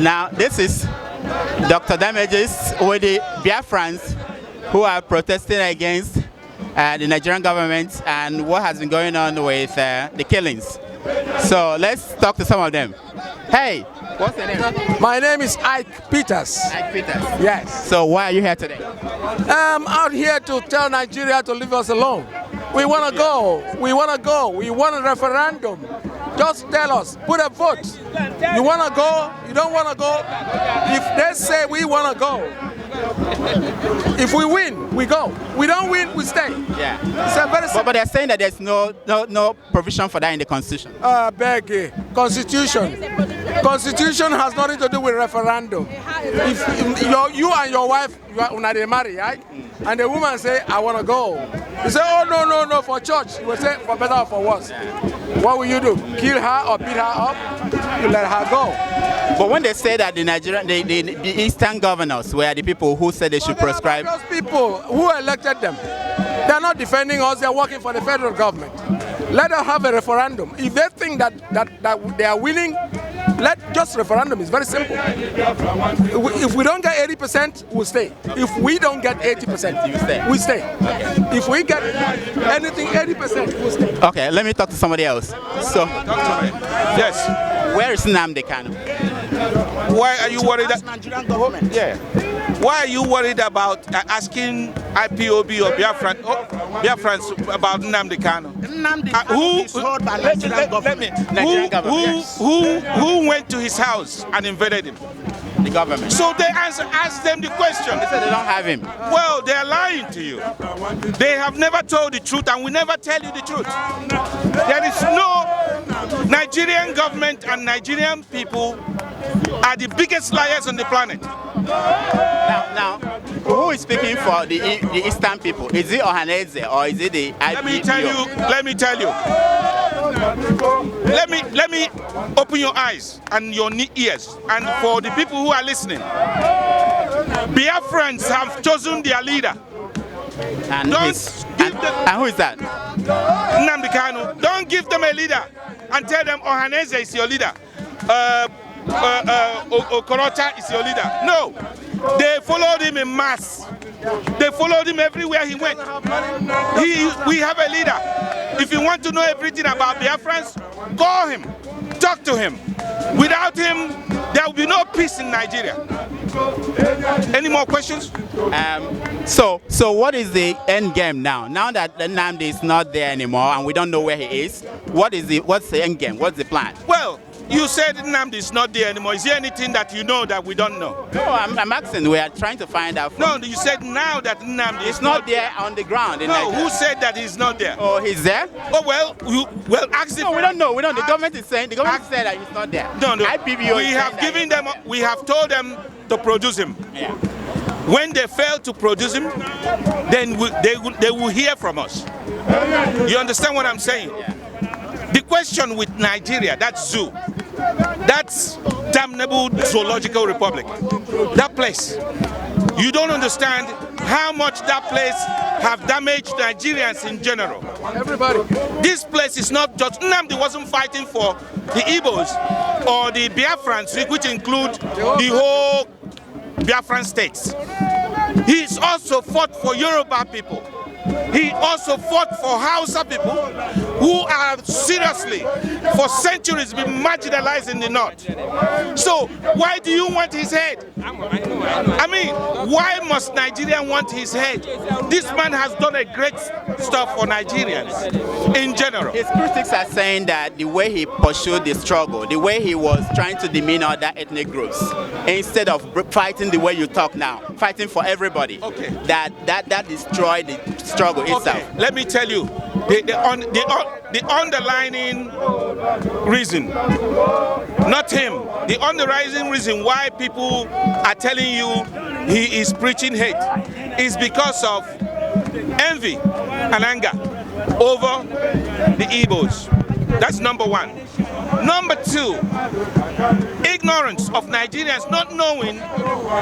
Now, this is Dr. Damages with the Biafrans who are protesting against the Nigerian government and what has been going on with the killings. So let's talk to some of them. Hey, what's your name? My name is Ike Peters. Ike Peters. Yes. So why are you here today? I'm out here to tell Nigeria to leave us alone. We want to go. We want to go. We want a referendum. Just tell us. Put a vote. You want to go? You don't want to go? If they say we want to go, if we win, we go. We don't win, we stay. Yeah. It's a very but they're saying that there's no provision for that in the Constitution. Beg you. Constitution has nothing to do with referendum. If you and your wife, when they marry, right? And the woman say, I want to go. You say, oh, no, for church. You will say, for better or for worse. What will you do? Kill her or beat her up? You let her go. But when they say that the Eastern governors were the people who said they should prescribe... Those people who elected them, they're not defending us, they're working for the federal government. Let us have a referendum. If they think that they are winning, just referendum. It's very simple. If we don't get 80%, we'll stay. If we don't get 80%, we stay. Okay. If we get anything 80%, we'll stay. Okay, let me talk to somebody else. So, yes. Where is Nnamdi Kanu? Why are you worried? Nigerian government. Yeah. Why are you worried about asking IPOB or Biafrans about Nnamdi Kanu? Nnamdi Kanu is held by Nigerian government. Who went to his house and invaded him? The government. So they asked them the question. They said they don't have him. Well, they are lying to you. They have never told the truth and will never tell you the truth. There is no Nigerian government and Nigerian people are the biggest liars on the planet. Now, who is speaking for the Eastern people? Is it Ohaneze or is it the IPOB? Let me tell you. Let me open your eyes and your ears. And for the people who are listening, Biafrans have chosen their leader. And who is that? Nnamdi Kanu. Don't give them a leader and tell them Ohaneze is your leader. Okorota is your leader. No, they followed him in mass. They followed him everywhere he went. We have a leader. If you want to know everything about Biafrans, call him, talk to him. Without him, there will be no peace in Nigeria. Any more questions? So what is the end game now? Now that Nnamdi is not there anymore and we don't know where he is, what's the end game? What's the plan? Well, you said Nnamdi is not there anymore. Is there anything that you know that we don't know? No, I'm asking. We are trying to find out. No, you said now that Nnamdi is not there on the ground. No, who said that he's not there? Oh, he's there? Oh, well, ask him. No, we don't know. We don't. The government is saying said that he's not there. No. IPBO we have told them to produce him. Yeah. When they fail to produce him, then they will hear from us. You understand what I'm saying? Yeah. The question with Nigeria, that's zoo. That's damnable zoological republic. That place. You don't understand how much that place have damaged Nigerians in general. Everybody. This place is not just Nnamdi wasn't fighting for the Igbos or the Biafrans, which include the whole Biafran states. He's also fought for Yoruba people. He also fought for Hausa people who are seriously, for centuries, been marginalized in the north. So why do you want his head? I mean, why must Nigeria want his head? This man has done a great stuff for Nigerians in general. His critics are saying that the way he pursued the struggle, the way he was trying to demean other ethnic groups, instead of fighting the way you talk now, fighting for everybody, okay, that destroyed the struggle itself. Okay, let me tell you, the underlying reason, not him, the underlying reason why people are telling you he is preaching hate is because of envy and anger over the Igbos. That's number one. Number two, ignorance of Nigerians not knowing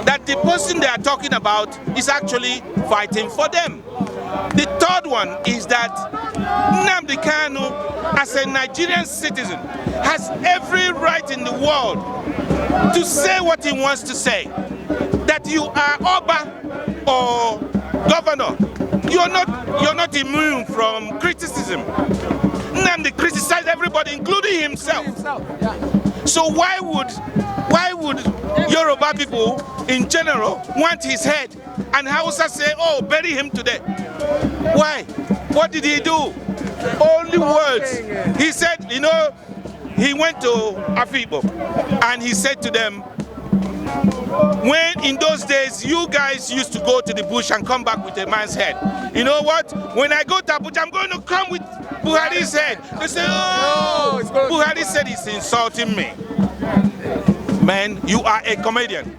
that the person they are talking about is actually fighting for them. The third one is that Nnamdi Kanu, as a Nigerian citizen, has every right in the world to say what he wants to say. That you are Oba or governor, you're not immune from criticism. Nnamdi criticized everybody, including himself. So why would Yoruba people in general want his head, and Hausa say, oh, bury him today? Why? What did he do? Only words. He said, you know, he went to Afibo and he said to them, when in those days you guys used to go to the bush and come back with a man's head. You know what? When I go to Abuja, I'm going to come with Buhari's head. They say, oh, Buhari said he's insulting me. Man, you are a comedian.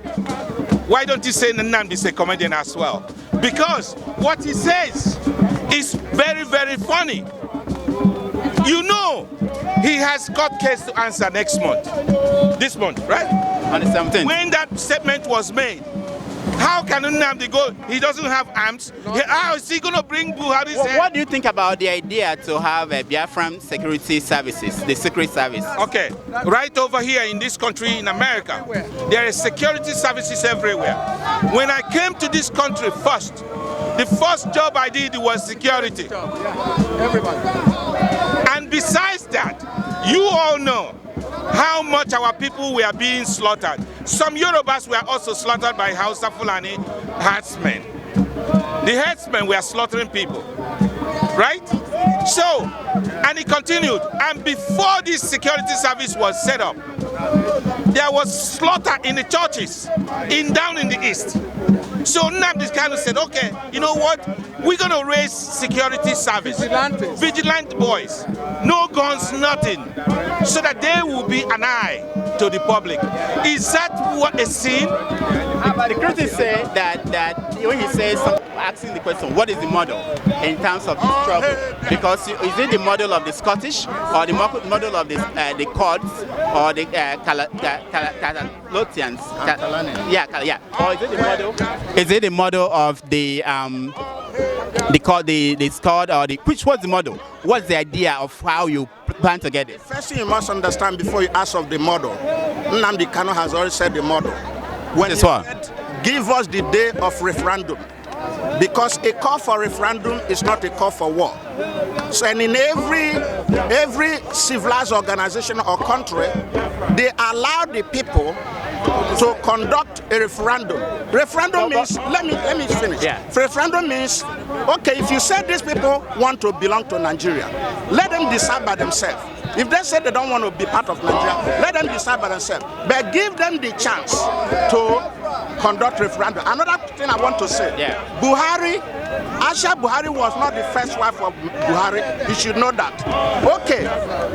Why don't you say Nnamdi is a comedian as well? Because what he says is very, very funny. You know, he has court case to answer next month. This month, right? On the 17th. When that statement was made, how can Nnamdi go? He doesn't have arms. How is he going to bring Buhari's head? What do you think about the idea to have a Biafran security services, the secret service? Okay, right over here in this country, in America, there are security services everywhere. When I came to this country first, the first job I did was security. And besides that, you all know how much our people were being slaughtered. Some Yorubas were also slaughtered by Hausa Fulani herdsmen. The herdsmen were slaughtering people, right? So, and he continued, and before this security service was set up, there was slaughter in the churches down in the east. So Nnamdi Kanu said, okay, you know what? We're going to raise security service. Vigilant boys. No guns, nothing. So that they will be an eye to the public. Is that what a sin? But the critics say that when he says, asking the question, what is the model in terms of the struggle? Because is it the model of the Scottish, or the model of the Kurds, or the Catalonians? Yeah. Or is it the model? Is it the model of the Scot, or which was the model? What's the idea of how you plan to get it? First thing you must understand before you ask of the model, Nnamdi Kanu has already said the model. When he said, give us the day of referendum, because a call for referendum is not a call for war. So, and in every civilized organization or country, they allow the people to conduct a referendum. Referendum means, let me finish. Yeah. Referendum means, okay, if you say these people want to belong to Nigeria, let them decide by themselves. If they say they don't want to be part of Nigeria, let them decide by themselves. But give them the chance to conduct referendum. Another thing I want to say, Buhari, Asha Buhari was not the first wife of Buhari. You should know that. Okay,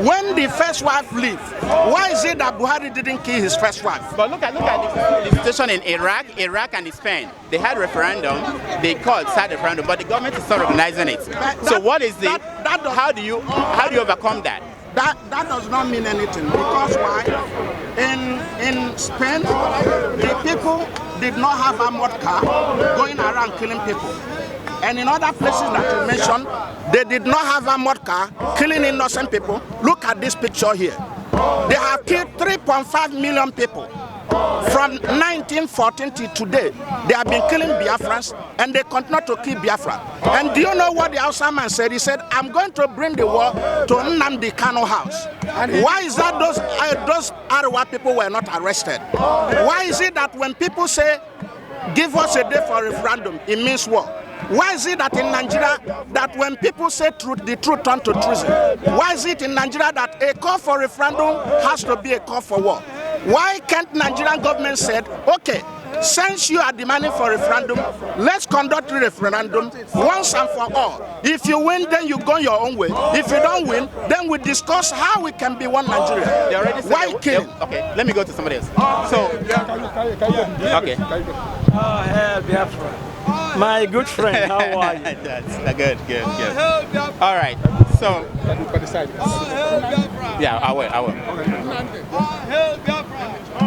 when the first wife leave, why is it that Buhari didn't kill his first wife? But look at the situation in Iraq and Spain. They had referendum. They called sad referendum, but the government is not recognizing it. So what is the? How do you overcome that? That does not mean anything, because why? In Spain, the people did not have armored car going around killing people. And in other places that you mentioned, they did not have armored car killing innocent people. Look at this picture here. They have killed 3.5 million people. From 1914 to today, they have been killing Biafrans, and they continue to kill Biafra. And do you know what the Hausa man said? He said, I'm going to bring the war to Nnamdi Kanu house. Why is that those Arawa people were not arrested? Why is it that when people say, give us a day for referendum, it means war? Why is it that in Nigeria, that when people say truth, the truth turns to treason? Why is it in Nigeria that a call for referendum has to be a call for war? Why can't Nigerian government said, okay, since you are demanding for referendum, let's conduct a referendum once and for all. If you win, then you go your own way. If you don't win, then we discuss how we can be one Nigeria. Why killing? Okay, let me go to somebody else. So, okay. Oh, hell, Biafran. My good friend, how are you? That's good. All right, so. Yeah, I will.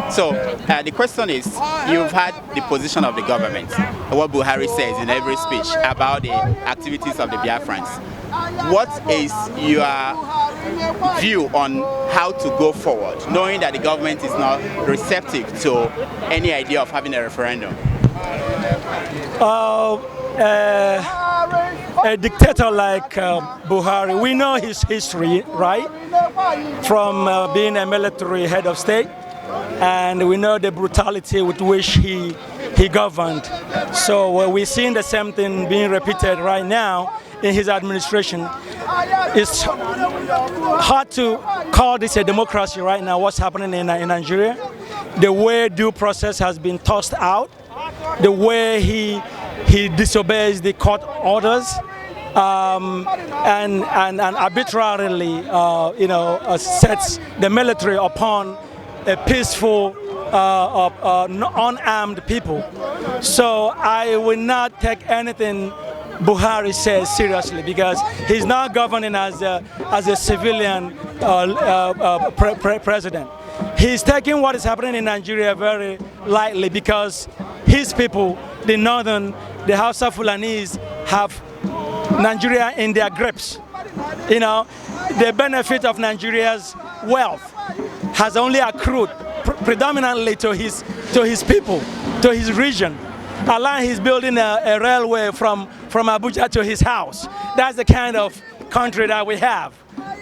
So the question is, you've had the position of the government, what Buhari says in every speech about the activities of the Biafrans. What is your view on how to go forward, knowing that the government is not receptive to any idea of having a referendum? A dictator like Buhari, we know his history, right? From being a military head of state, and we know the brutality with which he governed. So we're seeing the same thing being repeated right now in his administration. It's hard to call this a democracy right now, what's happening in Nigeria. The way due process has been tossed out, the way he disobeys the court orders, and arbitrarily, sets the military upon a peaceful, unarmed people. So I will not take anything Buhari says seriously, because he's not governing as a civilian president. He's taking what is happening in Nigeria very lightly, because his people, the Hausa Fulanese, have Nigeria in their grips. The benefit of Nigeria's wealth has only accrued predominantly to his people, to his region. Allah is building a railway from Abuja to his house. That's the kind of country that we have.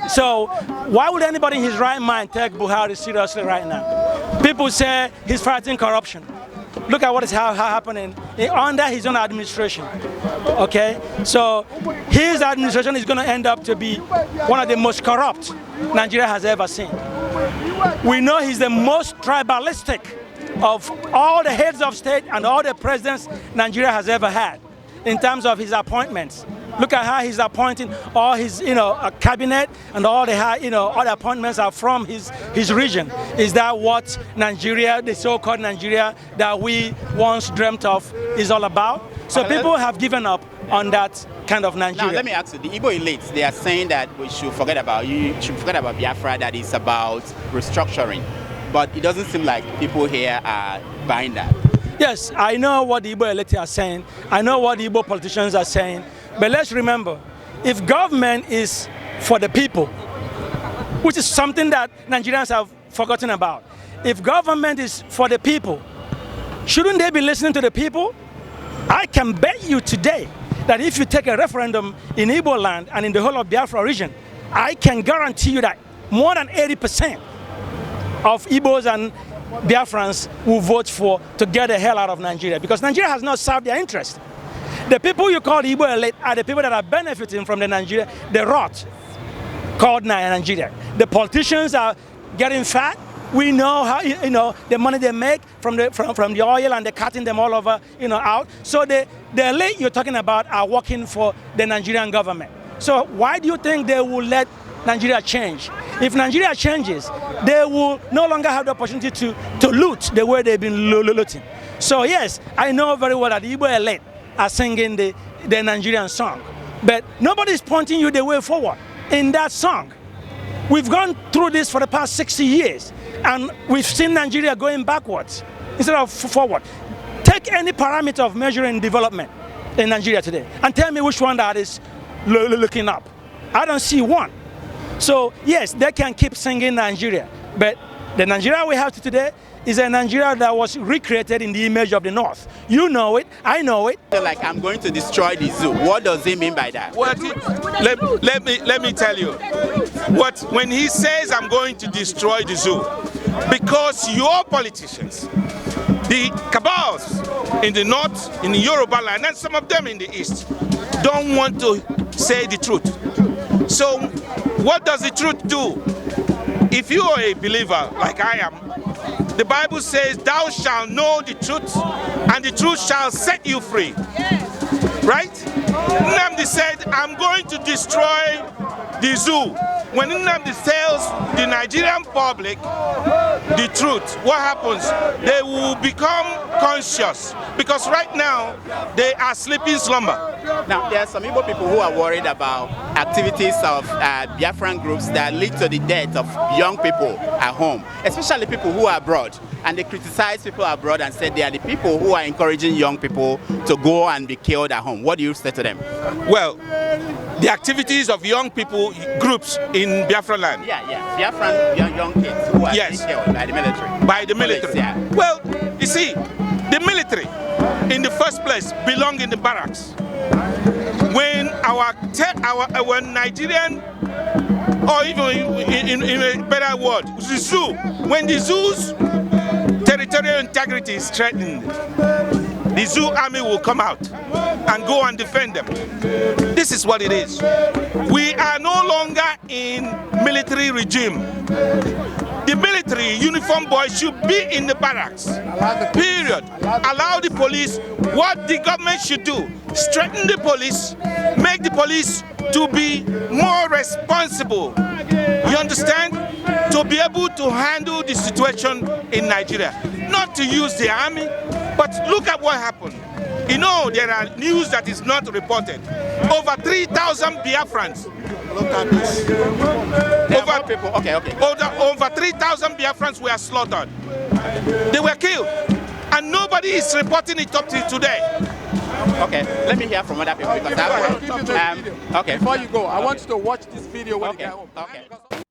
So why would anybody in his right mind take Buhari seriously right now? People say he's fighting corruption. Look at what is happening under his own administration. Okay, so his administration is going to end up to be one of the most corrupt Nigeria has ever seen. We know he's the most tribalistic of all the heads of state and all the presidents Nigeria has ever had in terms of his appointments. Look at how he's appointing all his, cabinet, and all the all the appointments are from his region. Is that what Nigeria, the so-called Nigeria that we once dreamt of, is all about? So people have given up on that kind of Nigeria. Now let me ask you, the Igbo elites, they are saying that you should forget about Biafra, that it's about restructuring. But it doesn't seem like people here are buying that. Yes, I know what the Igbo elites are saying. I know what the Igbo politicians are saying. But let's remember, if government is for the people, which is something that Nigerians have forgotten about, if government is for the people, shouldn't they be listening to the people? I can bet you today that if you take a referendum in Igbo land and in the whole of Biafra region, I can guarantee you that more than 80% of Igbos and Biafrans will vote to get the hell out of Nigeria, because Nigeria has not served their interest. The people you call Igbo elite are the people that are benefiting from the rot called Nigeria. The politicians are getting fat. We know how the money they make from the oil, and they're cutting them all over out. So the elite you're talking about are working for the Nigerian government. So why do you think they will let Nigeria change? If Nigeria changes, they will no longer have the opportunity to loot the way they've been looting. So yes, I know very well that the Igbo elite are singing the Nigerian song, but nobody's pointing you the way forward in that song. We've gone through this for the past 60 years, and we've seen Nigeria going backwards instead of forward. Take any parameter of measuring development in Nigeria today and tell me which one that is looking up. I don't see one. So yes, they can keep singing Nigeria, but the Nigeria we have today is a Nigeria that was recreated in the image of the North. You know it, I know it. Like, I'm going to destroy the zoo. What does he mean by that? Let me tell you. When he says I'm going to destroy the zoo, because your politicians, the cabals in the North, in the Yoruba land, and some of them in the East, don't want to say the truth. So what does the truth do? If you are a believer like I am, the Bible says, thou shalt know the truth, and the truth shall set you free. Right? Nnamdi said, I'm going to destroy the zoo. When Nnamdi tells the Nigerian public the truth, what happens? They will become conscious because right now they are sleeping slumber. Now, there are some Igbo people who are worried about activities of Biafran groups that lead to the death of young people at home, especially people who are abroad. And they criticize people abroad and say they are the people who are encouraging young people to go and be killed at home. What do you say to them? Well, the activities of young people groups in Biafran land. Yeah. Biafran young kids who are being killed by the military. By the military. Police, yeah. Well, you see, the military in the first place belong in the barracks. When our Nigerian, or even in a better word, the zoo, when the zoo's territorial integrity is threatened, the zoo army will come out and go and defend them. This is what it is. We are no longer in military regime. The military uniform boys should be in the barracks. Period. Allow the police. What the government should do, strengthen the police, make the police to be more responsible. You understand? To be able to handle the situation in Nigeria. Not to use the army, but look at what happened. You know, there are news that is not reported. Over 3,000 Biafrans. Look at this. Over 3,000 Biafrans were slaughtered. They were killed. And nobody is reporting it up till today. Okay, let me hear from other people because Okay, before you go, I want you to watch this video when you get home. Okay.